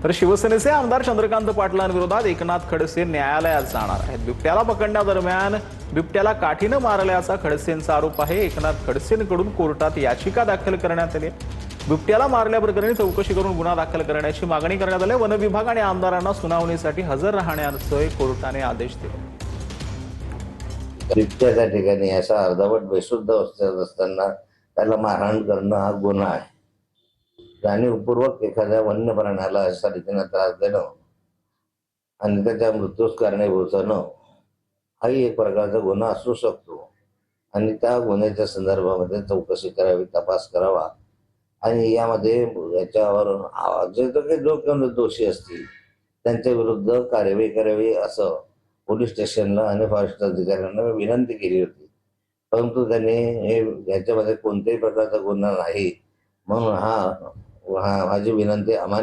तर शिवसेनेचे आमदार चंद्रकांत पाटलांविरोधात एकनाथ खडसे न्यायालयात जाणार आहेत। बिबट्याला पकडण्यादरम्यान बिबट्याला काठीनं मारल्याचा खडसेंचा आरोप आहे। एकनाथ खडसेंकडून कोर्टात याचिका दाखल करण्यात आली आहे। बिबट्याला मारल्याप्रकरणी चौकशी करून गुन्हा दाखल करण्याची मागणी करण्यात आली। वन विभाग आणि आमदारांना सुनावणीसाठी हजर राहण्याचे कोर्टाने आदेश दिले। बिबट्याच्या ठिकाणी असा अर्धवट बेशुद्ध अवस्थेत असताना त्याला मारहाण करणं हा गुन्हा आहे। जाणीवपूर्वक एखाद्या वन्य प्राण्याला अशा रीतीने त्रास देणं आणि त्याच्या मृत्यूस कारणीभूत होणं हाही एक प्रकारचा गुन्हा असू शकतो आणि त्या गुन्ह्याच्या संदर्भामध्ये चौकशी करावी, तपास करावा आणि यामध्ये याच्यावर जे काही दोषी असतील त्यांच्या विरुद्ध कार्यवाही करावी असं पोलीस स्टेशनला आणि फॉरेस्ट अधिकाऱ्यांना विनंती केली होती। परंतु त्यांनी याच्यामध्ये कोणत्याही प्रकारचा गुन्हा नाही म्हणून माझी विनंती अमान्य